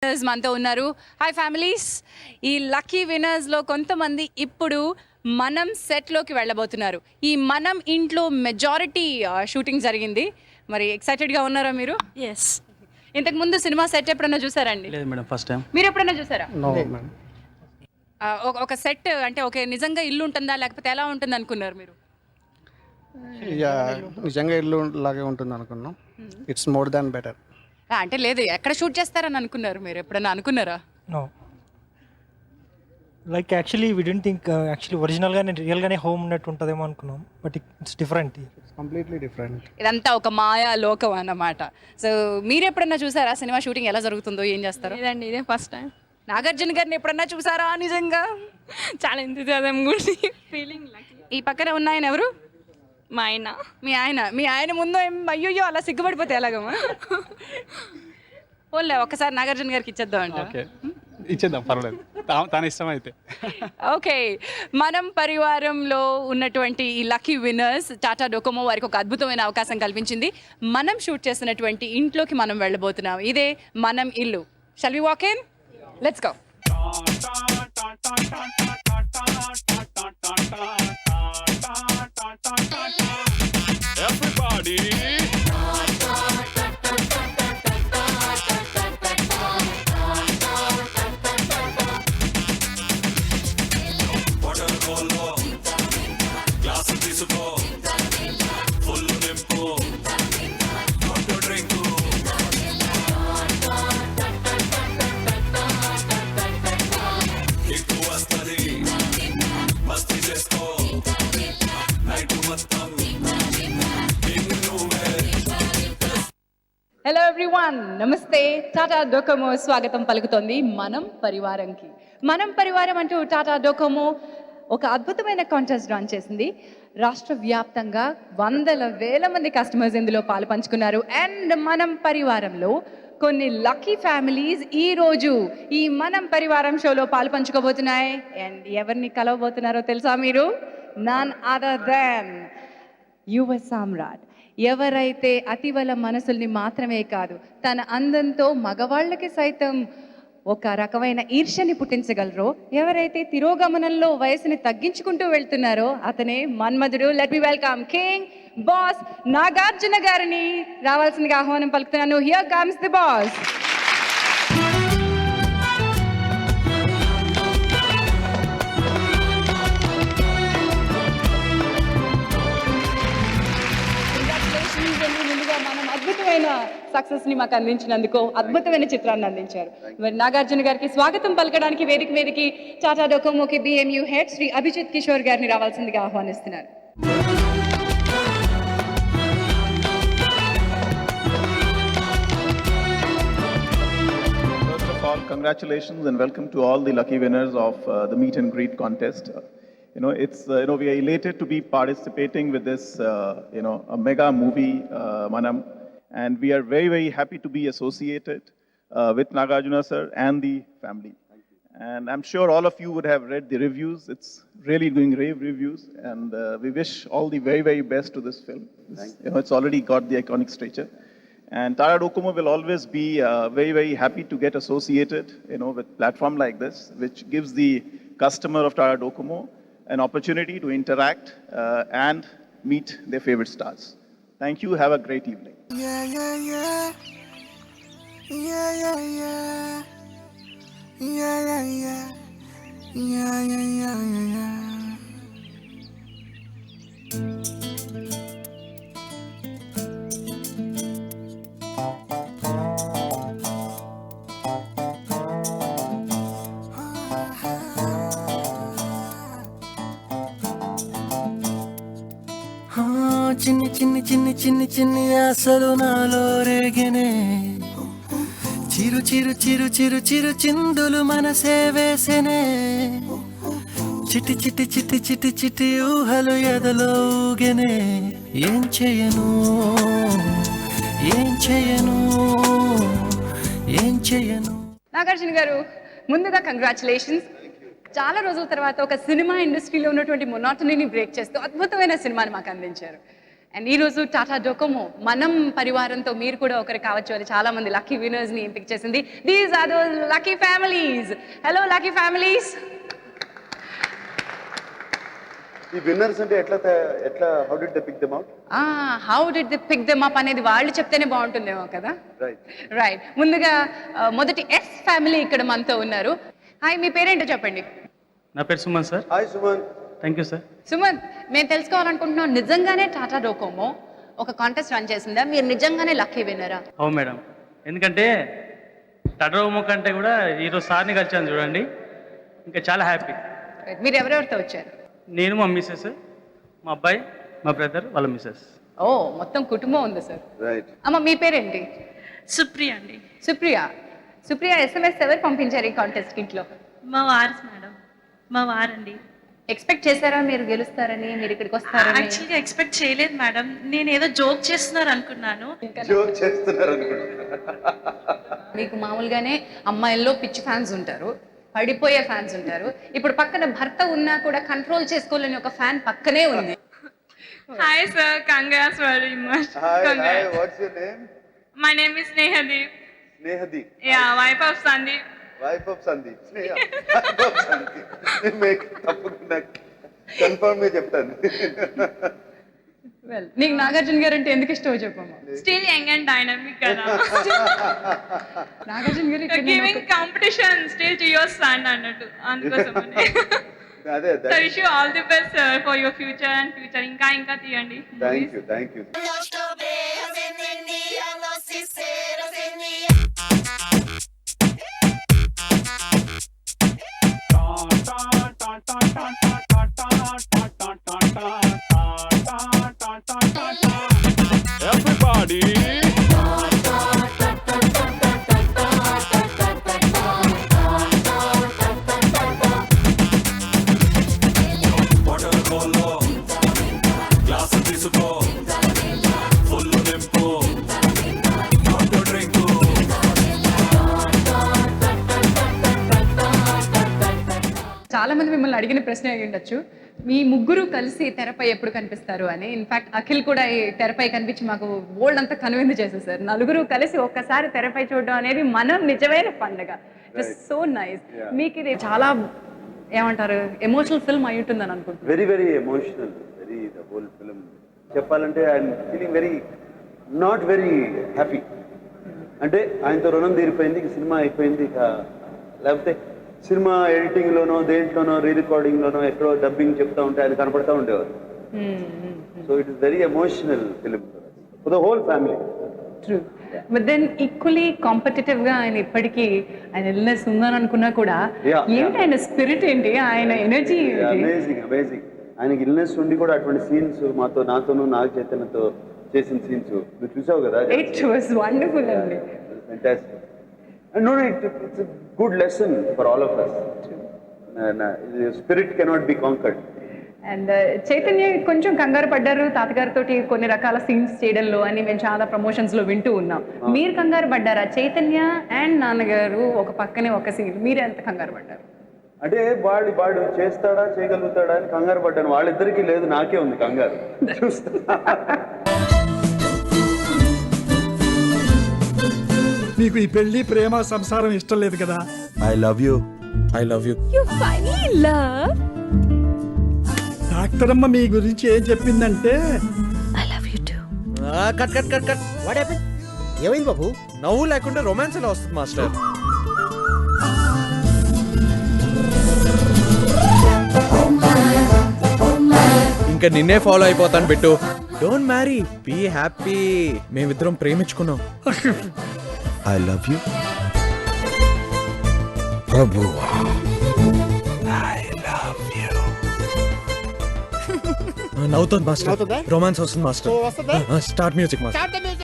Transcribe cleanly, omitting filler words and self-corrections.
మనతో ఉన్నారు. Hi families. ఈ లక్కీ విన్నర్స్లో కొంతమంది ఇప్పుడు మనం సెట్లోకి వెళ్ళబోతున్నారు. ఈ మనం ఇంట్లో మెజారిటీ షూటింగ్ జరిగింది. మరి ఎక్సైటెడ్గా ఉన్నారా మీరు? ఎస్. ఇంతకు ముందు సినిమా సెట్ ఎప్పుడన్నా చూసారండి? లేదు మేడం, ఫస్ట్ టైం. మీరు ఎప్పుడన్నా చూసారా? No madam. ఒక సెట్ అంటే ఓకే నిజంగా ఇల్లు ఉంటుందా లేకపోతే ఎలా ఉంటుంది అనుకున్నారు మీరు? నిజంగా ఇల్లు లాగే ఉంటుంది అనుకున్నాం. It's more than better. అంటే లేదు, ఎక్కడ షూట్ చేస్తారని అనుకున్నారు మీరు? ఎప్పుడన్నా అనుకున్నారా? No, like actually we don't think actually ఒరిజినల్గానే రియల్గానే హోమ్ ఉన్నట్టు ఉంటుందేమో అనుకున్నాం, but it's different. It's completely different. ఇదంతా ఒక మాయా లోకం అన్నమాట. సో మీరు ఎప్పుడన్నా చూసారా సినిమా షూటింగ్ ఎలా జరుగుతుందో, ఏం చేస్తారో? లేదండి, ఇదే ఫస్ట్ టైం. నాగార్జున గారిని ఎప్పుడన్నా చూసారా? నిజంగా చాలా ఎంతజాదం గురించి ఫీలింగ్. ఈ పక్కన ఉన్న ఆయన ఎవరు? మా ఆయన. మీ ఆయన ముందు అయ్యో అలా సిగ్గుపడిపోతే ఎలాగమ్మా? పోలే ఒక్కసారి నాగార్జున గారికి ఇచ్చేద్దాం అంట. ఓకే, ఇచ్చేద్దాం, పర్వాలేదు, తన ఇష్టం అయితే. ఓకే, మనం పరివారంలో ఉన్నటువంటి ఈ లక్కీ విన్నర్స్ టాటా డోకోమో వారికి ఒక అద్భుతమైన అవకాశం కల్పించింది. మనం షూట్ చేసినటువంటి ఇంట్లోకి మనం వెళ్ళబోతున్నాం. ఇదే మనం ఇల్లు. Shall we walk in? Let's go. Everybody. Hello everyone, namaste. Tata Docomo స్వాగతం పలుకుతోంది మనం పరివారంకి. మనం పరివారం అంటూ టాటా డోకోమో ఒక అద్భుతమైన కాంటెస్ట్ రన్ చేసింది. రాష్ట్ర వ్యాప్తంగా వందల వేల మంది కస్టమర్స్ ఇందులో పాలు పంచుకున్నారు. అండ్ మనం పరివారంలో కొన్ని లక్కీ ఫ్యామిలీస్ ఈరోజు ఈ మనం పరివారం షోలో పాలు పంచుకోబోతున్నాయి. అండ్ ఎవరిని కలవబోతున్నారో తెలుసా మీరు? నన్ అదర్ దెన్ యువ సామ్రాట్. ఎవరైతే అతివల మనసుల్ని మాత్రమే కాదు, తన అందంతో మగవాళ్ళకి సైతం ఒక రకమైన ఈర్ష్యని పుట్టించగలరో, ఎవరైతే తిరోగమనంలో వయసుని తగ్గించుకుంటూ వెళ్తున్నారో అతనే మన్మధుడు. Let me welcome king boss Nagarjuna గారిని రావాల్సిందిగా ఆహ్వానం పలుకుతున్నాను. Here comes the boss. ముందుగా మనం అద్భుతమైన సక్సెస్ ని మాకు అందించినందుకు, అద్భుతమైన చిత్రాన్ని అందించారు. మరి నాగార్జున గారికి స్వాగతం పలకడానికి వేదిక మీదకి టాటా డోకోమోకి BMU హెడ్ శ్రీ అభిజిత్ కిషోర్ గారిని రావాల్సిందిగా ఆహ్వానిస్తున్నారు. First of all, congratulations and welcome to all the lucky winners of the meet and greet contest. We are elated to be participating with this, a mega movie, Manam, and we are very, very happy to be associated with Nagarjuna sir and the family. And I'm sure all of you would have read the reviews. It's really doing rave reviews, and we wish all the very, very best to this film. It's already got the iconic stature. And Tata Docomo will always be very, very happy to get associated, with platform like this, which gives the customer of Tata Docomo an opportunity to interact and meet their favorite stars. Thank you. Have a great evening. చిన్ని చిన్ని చిన్ని చిన్ని చిన్ని ఆశలు నాలో రేగినే, చిరు చిరు చిరు చిరు చిరు చిందులు మనసే వేసెనే, చిటి చిటి చిటి చిటి చిటి ఊహలు ఎదలో ఊగెనే. ఏం చేయను ఏం చేయను ఏం చేయను. నాగార్జున గారు, ముందుగా కంగ్రాచులేషన్స్. చాలా రోజుల తర్వాత ఒక సినిమా ఇండస్ట్రీలో ఉన్నటువంటి మొనాటనీని బ్రేక్ చేస్తూ అద్భుతమైన సినిమాని మాకు అందించారు. అండ్ ఈరోజు టాటా డోకోమో మనం పరివారంతో మీరు కూడా ఒకరు కావచ్చు అని చాలా మంది లక్కీ విన్నర్స్ని ఎంపిక చేసింది. These are those lucky families. Hello lucky families. ఈ విన్నర్స్ అంటే ఎట్లా how did they pick them out? How did the pick them up అనేది వాళ్ళు చెప్తేనే బాగుంటుందేమో కదా. రైట్. ముందుగా మొదటి ఎస్ ఫ్యామిలీ ఇక్కడ మనతో ఉన్నారు. హాయ్, మీ పేరేంటో చెప్పండి. నా పేరు Suman sir. Hi Suman. Thank you sir. Suman, మేము తెలుసుకోవాలనుకుంటున్నాం, నిజంగానే టాటా డోకోమో ఒక కాంటెస్ట్ రన్ చేసిందా? మీరు నిజంగానే లక్కీ విన్నరా? అవును మేడం, ఎందుకంటే టడరోమో కంటే కూడా ఈరోజు సార్ని కలిసాను చూడండి, ఇంకా చాలా హ్యాపీ. మీరు ఎవరెవరితో వచ్చారు? నేను, మా మిస్సెస్, మా అబ్బాయి, మా బ్రదర్, వాళ్ళ మిస్సెస్. ఓ, మొత్తం కుటుంబం ఉంది సార్. రైట్. అమ్మ, మీ పేరేంటి? సుప్రియ అండి. సుప్రియ. సుప్రియ, SMS ఎవరు పంపించారు ఈ కాంటెస్ట్ ఇంట్లో? మా వారు మేడం, మా వారండి. ఎక్స్పెక్ట్ చేశారా మీరు గెలుస్తారని, మీరు ఇక్కడికి వస్తారని? యాక్చువల్గా ఎక్స్పెక్ట్ చేయలేదు మేడం, నేను ఏదో జోక్ చేస్తున్నారు అనుకున్నాను. జోక్ చేస్తున్నారు అనుకుంటా. మీకు మామూలుగానే అమ్మాయిల్లో పిచ్చి ఫ్యాన్స్ ఉంటారు, పడిపోయే ఫ్యాన్స్ ఉంటారు. ఇప్పుడు పక్కన భర్త ఉన్నా కూడా కంట్రోల్ చేసుకోలేని ఒక ఫ్యాన్ పక్కనే ఉంది. Hi sir, congrats very much. Hi, what's your name? My name is Snehadeep. Snehadeep. Yeah, wife of Sandeep. Wife of Sandeep. Sneha. Wife of Sandeep. నేను తప్పకుండా కన్ఫర్మ్ గా చెప్తాను. వెల్, నీకు నాగార్జున గారు అంటే ఎందుకు ఇష్టమో చెప్పమ్మా. స్టిల్ యంగ్ అండ్ డైనమిక్ కదా. నాగార్జున గారు ఇక్కడ giving competition still to your son అన్నట్టు, అందుకోసమనే. అదే so wish you all the best sir for your future and future ఇంకా తీయండి. Thank you. Everybody. చాలా మంది మిమ్మల్ని అడిగిన ప్రశ్న అయి ఉండొచ్చు, మీ ముగ్గురు కలిసి తెరపై ఎప్పుడు కనిపిస్తారు అని. ఇన్ఫాక్ట్ అఖిల్ కూడా ఈ తెరపై కనిపించి మాకు బోల్డ్ అంతా కనువిందు చేసేసారు. నలుగురు కలిసి ఒక్కసారి తెరపై చూడడం అనేది మనం నిజమైన పండుగ. It's so nice. మీకు ఇది చాలా ఏమంటారు, ఎమోషనల్ ఫిల్మ్ అయి ఉంటుందని అనుకుంటున్నాను. Very emotional, the whole film. చెప్పాలంటే I'm feeling not very happy. అంటే ఆయనతో రుణం తీరిపోయింది, ఇక సినిమా అయిపోయింది. ఇక లేకపోతే సినిమా ఎడిటింగ్ లోనో, దేంట్లోనో, రీ రికార్డింగ్ లోనో, ఎక్కడో డబ్బింగ్ చెప్తా ఉంటే ఆయన కనపడతా ఉండేవారు. So it is very emotional film for the whole family. True. But then equally competitive గా ఆయన ఇప్పటికీ ఆయన ఇల్నెస్ ఉందని అనుకున్నా కూడా ఏంటి ఆయన స్పిరిట్ ఏంటి, ఆయన ఎనర్జీ అమేజింగ్. ఆయనకి ఇల్నెస్ ఉండి కూడా అటువంటి సీన్స్ నాతోనూ నాగ చైతన్యతో చేసిన సీన్స్ నువ్వు చూసావు కదా. ఇట్ వాస్ వండర్ఫుల్ అండి. Fantastic. And no, it's a good lesson for all of us. The spirit cannot be conquered. And Chaitanya కొంచెం కంగారు పడ్డారు తాతగారితో కొన్ని రకాల సీన్స్ చేయడంలో అని మేము చాలా ప్రమోషన్స్ లో వింటూ ఉన్నాం. మీరు కంగారు పడ్డారా? చైతన్య అండ్ నాన్నగారు ఒక పక్కనే ఒక సీన్, మీరు ఎంత కంగారు పడ్డారు? అంటే వాడు చేస్తాడా, చేయగలుగుతాడా అని కంగారు పడ్డాను. వాళ్ళిద్దరికీ లేదు, నాకే ఉంది కంగారు. చూస్తా. నీకు ఈ పెళ్లి ప్రేమ సంసారం ఇష్టం లేదు కదా? I love you. డాక్టర్ అమ్మ మీ గురించి ఏం చెప్పిందంటే ఏమైంది బాబు? నవ్వు లేకుండా రొమాన్స్ ఎలా వస్తుంది మాస్టర్? ఇంకా నిన్నే ఫాలో అయిపోతాను Bittu. Don't marry, be happy. మేమిద్దరం ప్రేమించుకున్నాం. I love you Prabhu. I love you. నవ్వుతుంది మాస్టర్. రొమాన్స్ వస్తుంది మాస్టర్. Start music master.